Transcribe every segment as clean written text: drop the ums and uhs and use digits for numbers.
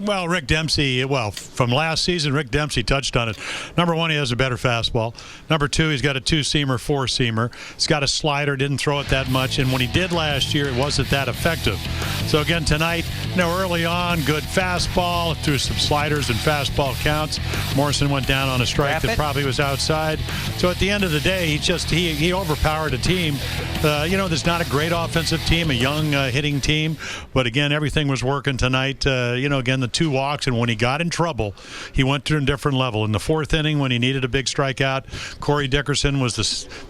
Well, Rick Dempsey, from last season, Rick Dempsey touched on it. Number one, he has a better fastball. Number two, he's got a two-seamer, four-seamer. He's got a slider, didn't throw it that much. And when he did last year, it wasn't that effective. So, again, tonight, early on, good fastball, threw some sliders and fastball counts. Morrison went down on a strike that probably was outside. So, at the end of the day, he overpowered a team. There's not a great offensive team, a young hitting team. But, again, everything was working tonight. Again, the two walks, and when he got in trouble, he went to a different level. In the fourth inning, when he needed a big strikeout, Corey Dickerson was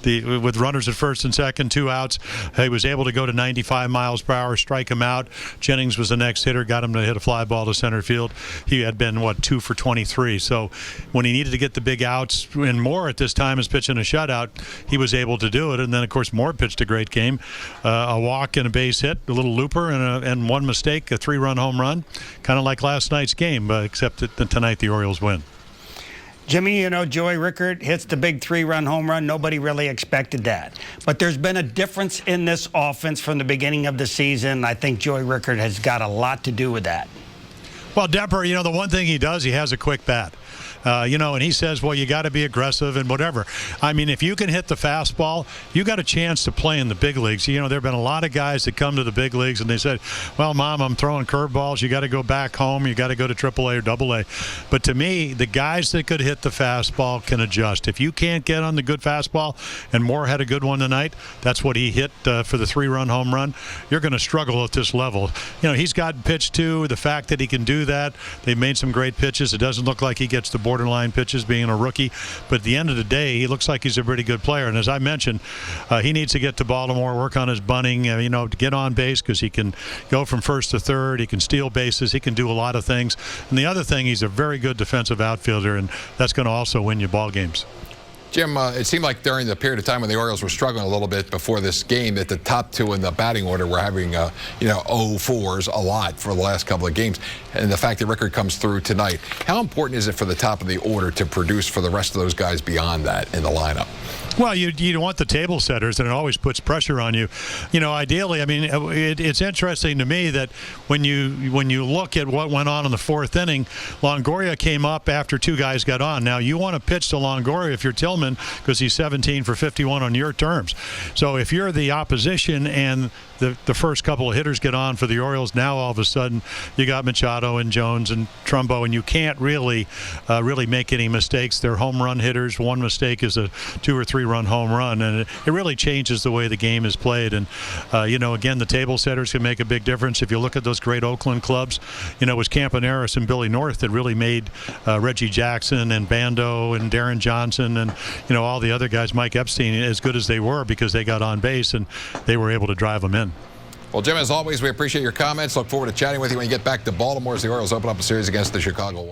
with runners at first and second, 2 outs. He was able to go to 95 miles per hour, strike him out. Jennings was the next hitter, got him to hit a fly ball to center field. He had been, 2 for 23. So when he needed to get the big outs, and Moore at this time is pitching a shutout, he was able to do it. And then, of course, Moore pitched a great game. A walk and a base hit, a little looper, and one mistake, a 3-run home run, kind of like last night's game, except that tonight the Orioles win. Jimmy, Joey Rickard hits the big 3-run home run. Nobody really expected that. But there's been a difference in this offense from the beginning of the season. I think Joey Rickard has got a lot to do with that. Well, Depper, the one thing he does, he has a quick bat. And he says, well, you got to be aggressive and whatever. I mean, if you can hit the fastball, you got a chance to play in the big leagues. There have been a lot of guys that come to the big leagues and they said, well, Mom, I'm throwing curveballs. You got to go back home. You got to go to AAA or AA. But to me, the guys that could hit the fastball can adjust. If you can't get on the good fastball, and Moore had a good one tonight, that's what he hit for the 3-run home run, you're going to struggle at this level. He's gotten pitched to. The fact that he can do that, they've made some great pitches. It doesn't look like he gets the borderline pitches being a rookie, but at the end of the day, he looks like he's a pretty good player. And as I mentioned, he needs to get to Baltimore, work on his bunting, to get on base, because he can go from first to third, he can steal bases, he can do a lot of things. And the other thing, he's a very good defensive outfielder, and that's going to also win you ball games. Jim, it seemed like during the period of time when the Orioles were struggling a little bit before this game that the top two in the batting order were having, 0-4s a lot for the last couple of games. And the fact that Rickard comes through tonight, how important is it for the top of the order to produce for the rest of those guys beyond that in the lineup? Well, you want the table setters, and it always puts pressure on you. Ideally, I mean, it's interesting to me that when you look at what went on in the fourth inning, Longoria came up after two guys got on. Now, you want to pitch to Longoria if you're Tillman, because he's 17 for 51 on your terms. So if you're the opposition and the first couple of hitters get on for the Orioles, now all of a sudden you got Machado and Jones and Trumbo, and you can't really make any mistakes. They're home run hitters. One mistake is a 2 or 3 run home run, and it really changes the way the game is played. And again, the table setters can make a big difference. If you look at those great Oakland clubs, it was Campaneris and Billy North that really made Reggie Jackson and Bando and Darren Johnson and all the other guys, Mike Epstein, as good as they were, because they got on base and they were able to drive them in. Well, Jim, as always, we appreciate your comments. Look forward to chatting with you when you get back to Baltimore as the Orioles open up a series against the Chicago White Sox.